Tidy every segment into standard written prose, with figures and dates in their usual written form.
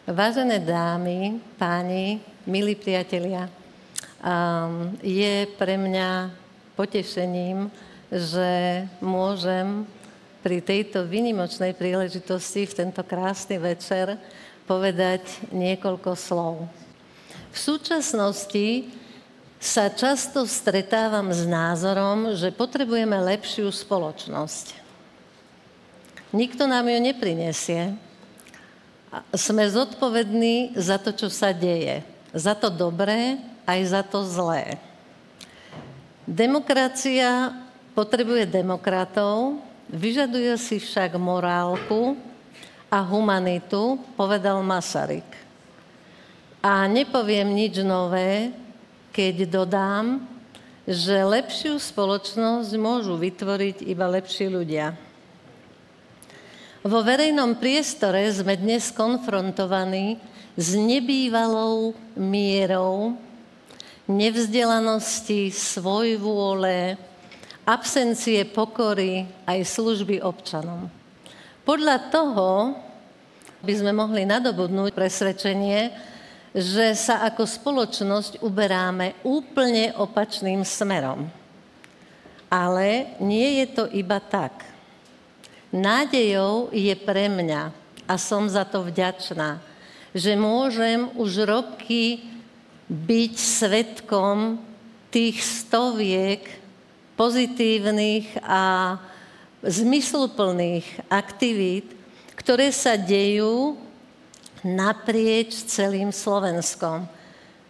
Vážené dámy, páni, milí priatelia, je pre mňa potešením, že môžem pri tejto výnimočnej príležitosti v tento krásny večer povedať niekoľko slov. V súčasnosti sa často stretávam s názorom, že potrebujeme lepšiu spoločnosť. Nikto nám ju neprinesie. Sme zodpovední za to, čo sa deje. Za to dobré, aj za to zlé. Demokracia potrebuje demokratov, vyžaduje si však morálku a humanitu, povedal Masaryk. A nepoviem nič nové, keď dodám, že lepšiu spoločnosť môžu vytvoriť iba lepší ľudia. Vo verejnom priestore sme dnes konfrontovaní s nebývalou mierou nevzdelanosti, svojvôle, absencie pokory aj služby občanom. Podľa toho by sme mohli nadobudnúť presvedčenie, že sa ako spoločnosť uberáme úplne opačným smerom. Ale nie je to iba tak. Nádejou je pre mňa, a som za to vďačná, že môžem už roky byť svedkom tých stoviek pozitívnych a zmysluplných aktivít, ktoré sa dejú naprieč celým Slovenskom.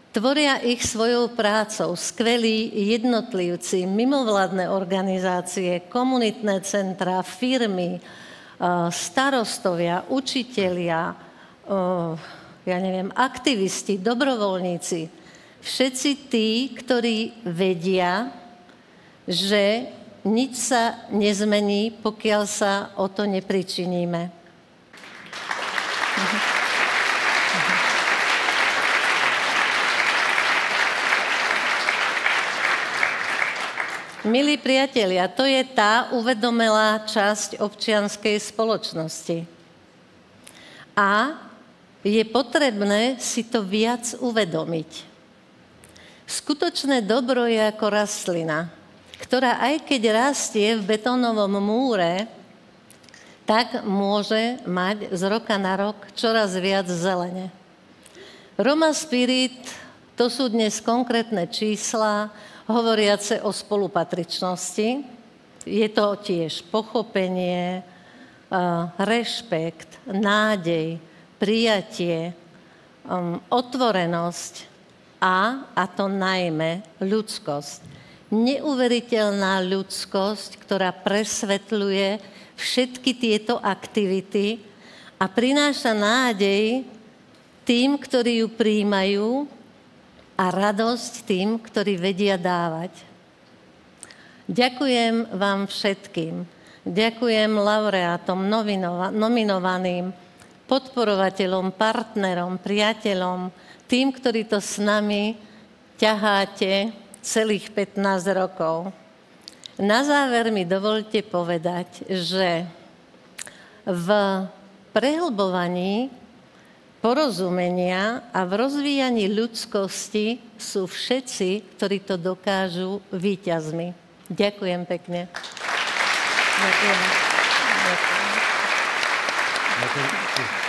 Tvoria ich svojou prácou skvelí jednotlivci, mimovládne organizácie, komunitné centrá, firmy, starostovia, učitelia, aktivisti, dobrovoľníci. Všetci tí, ktorí vedia, že nič sa nezmení, pokiaľ sa o to nepričiníme. Milí priatelia, to je tá uvedomelá časť občianskej spoločnosti. A je potrebné si to viac uvedomiť. Skutočné dobro je ako rastlina, ktorá aj keď rastie v betónovom múre, tak môže mať z roka na rok čoraz viac zelene. Roma Spirit, to sú dnes konkrétne čísla, hovoriace o spolupatričnosti. Je to tiež pochopenie, rešpekt, nádej, prijatie, otvorenosť a to najmä ľudskosť. Neuveriteľná ľudskosť, ktorá presvetľuje všetky tieto aktivity a prináša nádej tým, ktorí ju prijímajú, a radosť tým, ktorí vedia dávať. Ďakujem vám všetkým. Ďakujem laureátom, nominovaným, podporovateľom, partnerom, priateľom, tým, ktorí to s nami ťaháte celých 15 rokov. Na záver mi dovolte povedať, že v prehlbovaní porozumenia a v rozvíjaní ľudskosti sú všetci, ktorí to dokážu, víťazmi. Ďakujem pekne. Ďakujem.